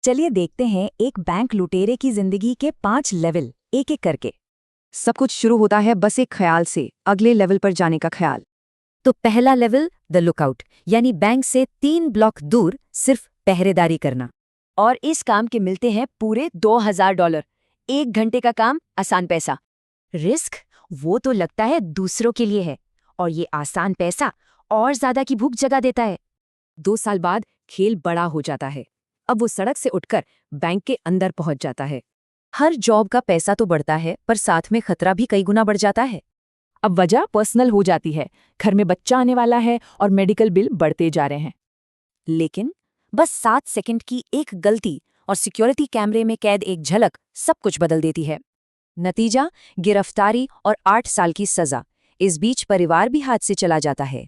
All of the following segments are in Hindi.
चलिए देखते हैं एक बैंक लुटेरे की जिंदगी के 5 लेवल एक एक करके। सब कुछ शुरू होता है बस एक ख्याल से, अगले लेवल पर जाने का ख्याल। तो पहला लेवल द लुकआउट, यानी बैंक से 3 ब्लॉक दूर सिर्फ पहरेदारी करना। और इस काम के मिलते हैं पूरे $2000। 1 घंटे का काम, आसान पैसा। रिस्क वो तो लगता है दूसरों के लिए है, और ये आसान पैसा और ज्यादा की भूख जगा देता है। 2 साल बाद खेल बड़ा हो जाता है। अब वो सड़क से उठकर बैंक के अंदर पहुंच जाता है। हर जॉब का पैसा तो बढ़ता है, पर साथ में खतरा भी कई गुना बढ़ जाता है। अब वजह पर्सनल हो जाती है, घर में बच्चा आने वाला है और मेडिकल बिल बढ़ते जा रहे हैं। लेकिन बस 7 सेकंड की एक गलती और सिक्योरिटी कैमरे में कैद एक झलक सब कुछ बदल देती है। नतीजा, गिरफ्तारी और 8 साल की सजा। इस बीच परिवार भी हाथ से चला जाता है।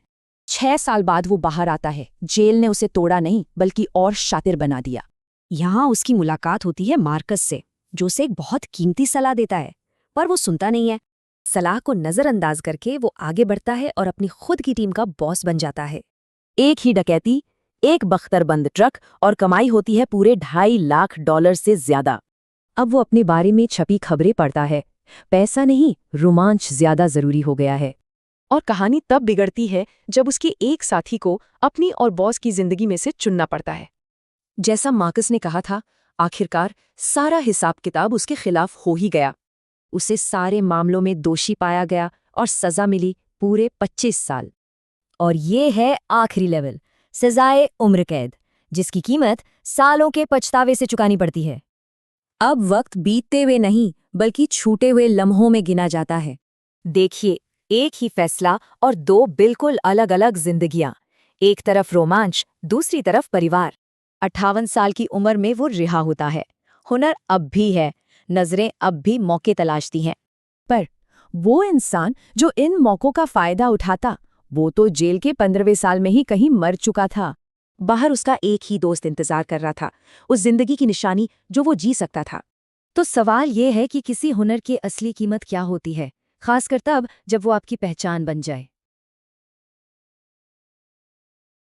6 साल बाद वो बाहर आता है। जेल ने उसे तोड़ा नहीं, बल्कि और शातिर बना दिया। यहाँ उसकी मुलाकात होती है मार्कस से, जो उसे एक बहुत कीमती सलाह देता है, पर वो सुनता नहीं है। सलाह को नजरअंदाज करके वो आगे बढ़ता है और अपनी खुद की टीम का बॉस बन जाता है। एक ही डकैती, एक बख्तरबंद ट्रक और कमाई होती है पूरे $2.5 लाख से ज्यादा। अब वो अपने बारे में छपी खबरें पढ़ता है। पैसा नहीं, रोमांच ज्यादा जरूरी हो गया है। और कहानी तब बिगड़ती है जब उसके एक साथी को अपनी और बॉस की जिंदगी में से चुनना पड़ता है। जैसा मार्कस ने कहा था, आखिरकार सारा हिसाब किताब उसके खिलाफ हो ही गया। उसे सारे मामलों में दोषी पाया गया और सजा मिली पूरे 25 साल। और ये है आखिरी लेवल, सजाए उम्र कैद, जिसकी कीमत सालों के पछतावे से चुकानी पड़ती है। अब वक्त बीतते हुए नहीं, बल्कि छूटे हुए लम्हों में गिना जाता है। देखिए, एक ही फैसला और 2 बिल्कुल अलग अलग जिंदगियां। एक तरफ रोमांच, दूसरी तरफ परिवार। 58 साल की उम्र में वो रिहा होता है। हुनर अब भी है, नजरें अब भी मौके तलाशती हैं। पर वो इंसान जो इन मौकों का फायदा उठाता, वो तो जेल के 15वें साल में ही कहीं मर चुका था। बाहर उसका एक ही दोस्त इंतजार कर रहा था, उस जिंदगी की निशानी जो वो जी सकता था। तो सवाल ये है कि किसी हुनर की असली कीमत क्या होती है, खासकर तब जब वो आपकी पहचान बन जाए।